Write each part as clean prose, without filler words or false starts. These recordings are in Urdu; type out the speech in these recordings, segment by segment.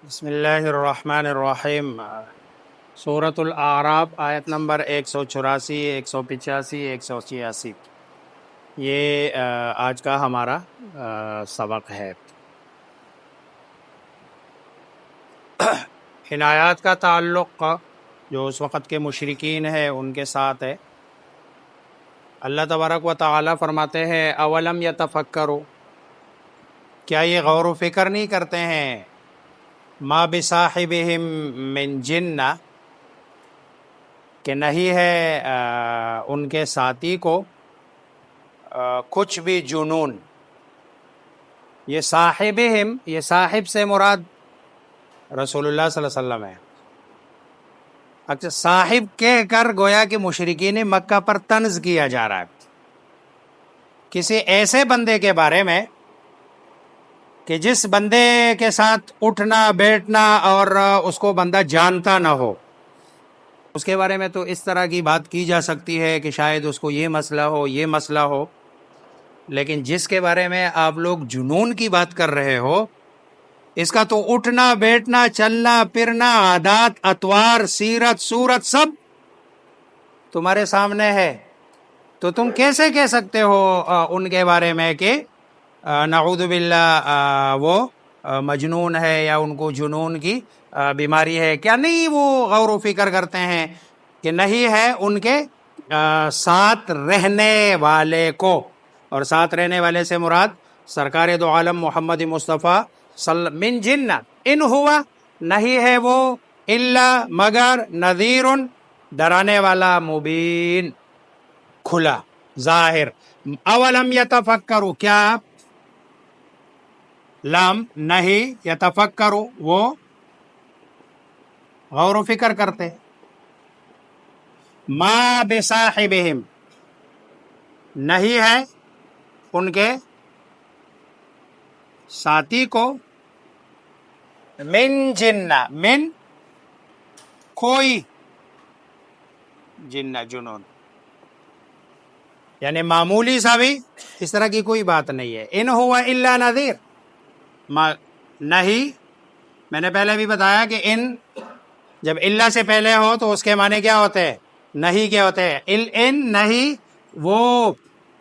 بسم اللہ الرحمن الرحیم۔ سورۃ الاعراف آیت نمبر 184، 185، 186، یہ آج کا ہمارا سبق ہے۔ ان آیات کا تعلق جو اس وقت کے مشرکین ہیں ان کے ساتھ ہے۔ اللہ تبارک و تعالی فرماتے ہیں اولم یتفکروا، کیا یہ غور و فکر نہیں کرتے ہیں، ما بصاحبہم من جنہ، کہ نہیں ہے ان کے ساتھی کو کچھ بھی جنون۔ یہ صاحبہم، یہ صاحب سے مراد رسول اللہ صلی اللہ علیہ وسلم ہے۔ اچھا، صاحب کہہ کر گویا کہ مشرکین مکہ پر طنز کیا جا رہا ہے کسی ایسے بندے کے بارے میں کہ جس بندے کے ساتھ اٹھنا بیٹھنا اور اس کو بندہ جانتا نہ ہو، اس کے بارے میں تو اس طرح کی بات کی جا سکتی ہے کہ شاید اس کو یہ مسئلہ ہو، یہ مسئلہ ہو، لیکن جس کے بارے میں آپ لوگ جنون کی بات کر رہے ہو، اس کا تو اٹھنا بیٹھنا چلنا پھرنا عادات اطوار سیرت صورت سب تمہارے سامنے ہے، تو تم کیسے کہہ سکتے ہو ان کے بارے میں کہ نعوذ باللہ وہ مجنون ہے یا ان کو جنون کی بیماری ہے؟ کیا نہیں وہ غور و فکر کرتے ہیں کہ نہیں ہے ان کے ساتھ رہنے والے کو، اور ساتھ رہنے والے سے مراد سرکار دو عالم محمد مصطفیٰ من جنہ، ان ہوا، نہیں ہے وہ، الا مگر، نذیر، ڈرانے والا، مبین، کھلا ظاہر۔ اولم یتفکروا، کیا لام نہیں، یتفکروا وہ غور و فکر کرتے، ما بصاحبہم نہیں ہے ان کے ساتھی کو، من جنہ، من کوئی، جنہ جنون، یعنی معمولی سا بھی اس طرح کی کوئی بات نہیں ہے۔ ان ہوا الا نذیر، نہیں، میں نے پہلے بھی بتایا کہ ان جب اللہ سے پہلے ہو تو اس کے معنی کیا ہوتے ہیں، نہیں کیا ہوتے ہیں، ان نہیں وہ،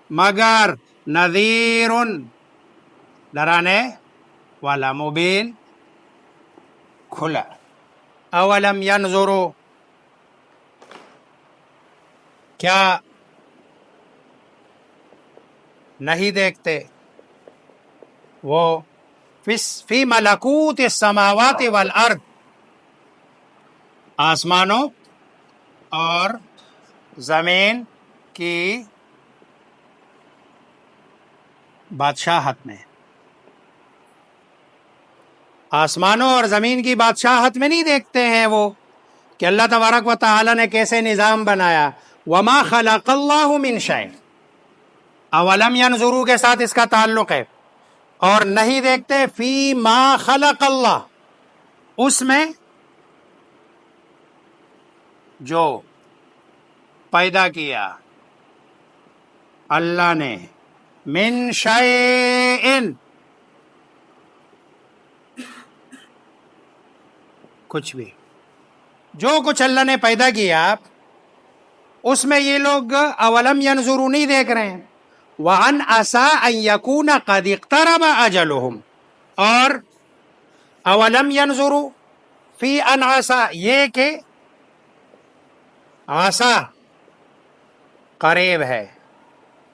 مگر، نذیر ڈرانے والا، مبین کھلا۔ اولم ینظروا، کیا نہیں دیکھتے وہ، فی ملکوت السماوات والارض، آسمانوں اور زمین کی بادشاہت میں، آسمانوں اور زمین کی بادشاہت میں نہیں دیکھتے ہیں وہ کہ اللہ تبارک و تعالی نے کیسے نظام بنایا۔ وما خلق اللہ من شیء، اولم ینظروا کے ساتھ اس کا تعلق ہے، اور نہیں دیکھتے فی ما خلق اللہ، اس میں جو پیدا کیا اللہ نے، من شیء کچھ بھی، جو کچھ اللہ نے پیدا کیا اس میں یہ لوگ اولم ینظروا نہیں دیکھ رہے ہیں۔ وَأَنْ عَسَىٰ أَن يَكُونَ قَدِ اقْتَرَبَ أَجَلُهُمْ، اور اولم ینظروا فی ان عَسَىٰ، یہ کہ عَسَىٰ قریب ہے،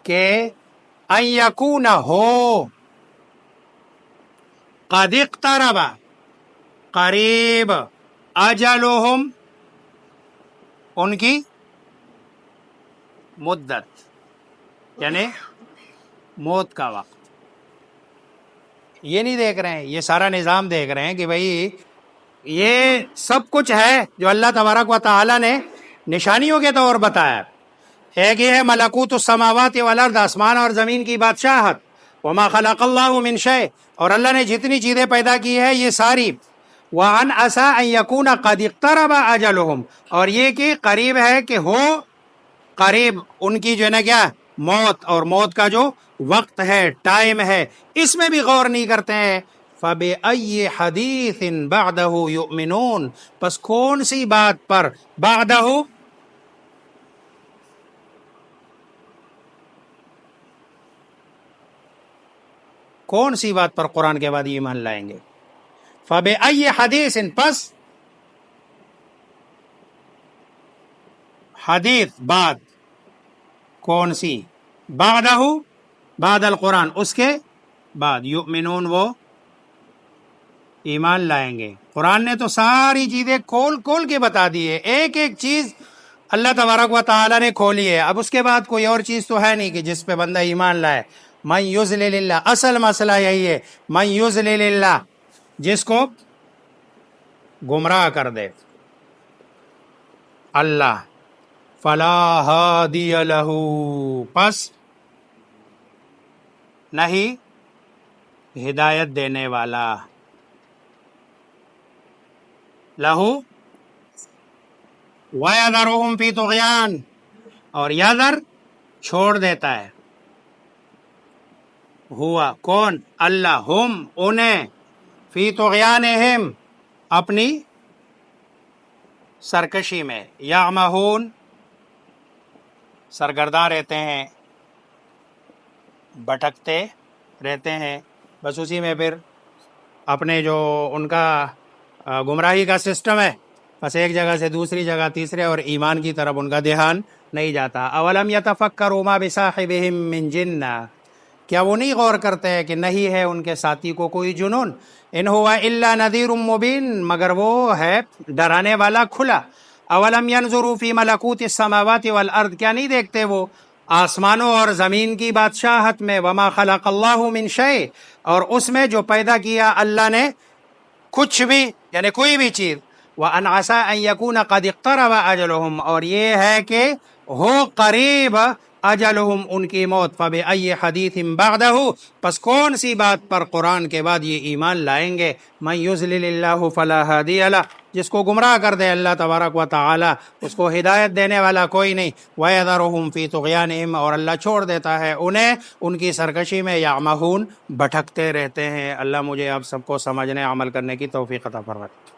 کہ ان یکون ہو، قد اقترب قریب، اجلہم ان کی مدت، یعنی موت کا وقت۔ یہ نہیں دیکھ رہے ہیں، یہ سارا نظام دیکھ رہے ہیں کہ بھئی یہ سب کچھ ہے جو اللہ تبارک و تعالی نے نشانیوں کے طور بتایا۔ ایک یہ ہے ملکوت السماوات والارض، آسمان اور زمین کی بادشاہت، وما خلق اللہ من شیء، اور اللہ نے جتنی چیزیں پیدا کی ہے یہ ساری، وَأَنْ عَسَىٰ أَن يَكُونَ قَدِ اقْتَرَبَ أَجَلُهُمْ، اور یہ کہ قریب ہے کہ ہو قریب ان کی جو ہے نا کیا موت، اور موت کا جو وقت ہے ٹائم ہے، اس میں بھی غور نہیں کرتے ہیں۔ فَبِأَيِّ حَدِيثٍ بَعْدَهُ يُؤْمِنُونَ، پس کون سی بات پر بعدہ، کون سی بات پر قرآن کے بعد ایمان لائیں گے؟ فَبِأَيِّ حَدِيثٍ، پس حدیث بعد، کون سی؟ بعدہ، بعد القرآن، اس کے بعد، یؤمنون، وہ ایمان لائیں گے۔ قرآن نے تو ساری چیزیں کھول کھول کے بتا دی ہے، ایک ایک چیز اللہ تبارک و تعالیٰ نے کھولی ہے۔ اب اس کے بعد کوئی اور چیز تو ہے نہیں کہ جس پہ بندہ ایمان لائے۔ من یضلل اللہ، اصل مسئلہ یہی ہے، من یضلل اللہ، جس کو گمراہ کر دے اللہ، فلا ہادی لہ، پس نہیں ہدایت دینے والا، لہو وَيَذَرُهُمْ فِي طُغْيَانٍ، اور یذر چھوڑ دیتا ہے، ہوا کون؟ اللہ، ہم انہیں، فی طغیانہم اپنی سرکشی میں، یعمہون سرگرداں رہتے ہیں، بھٹکتے رہتے ہیں، بس اسی میں پھر اپنے جو ان کا گمراہی کا سسٹم ہے، بس ایک جگہ سے دوسری جگہ تیسرے، اور ایمان کی طرف ان کا دھیان نہیں جاتا۔ اولم یتفکروا ما بصاحبہم من جنہ، کیا وہ نہیں غور کرتے ہیں کہ نہیں ہے ان کے ساتھی کو کوئی جنون؟ ان ہوا الا نذیر مبین، مگر وہ ہے ڈرانے والا کھلا۔ اولم ینظروا فی ملکوت السماوات والارض، کیا نہیں دیکھتے وہ آسمانوں اور زمین کی بادشاہت میں، وما خلق اللہ من شیء، اور اس میں جو پیدا کیا اللہ نے کچھ بھی، یعنی کوئی بھی چیز، وَأَنْ عَسَىٰ أَنْ يَكُونَ قَدِ اقْتَرَبَ أَجَلُهُمْ، اور یہ ہے کہ ہو قریب اجلہم، ان کی موت، فَبِأَيِّ حَدِيثٍ بَعْدَهُ، پس کون سی بات پر قرآن کے بعد یہ ایمان لائیں گے؟ مَن یضلل اللہ فلا ہادی لہ، جس کو گمراہ کر دے اللہ تبارک و تعالی، اس کو ہدایت دینے والا کوئی نہیں۔ وَيَذَرُهُمْ فِي طُغْيَانِهِمْ، اور اللہ چھوڑ دیتا ہے انہیں ان کی سرکشی میں، یعمہون بھٹکتے رہتے ہیں۔ اللہ مجھے آپ سب کو سمجھنے عمل کرنے کی توفیق عطا فرمائے۔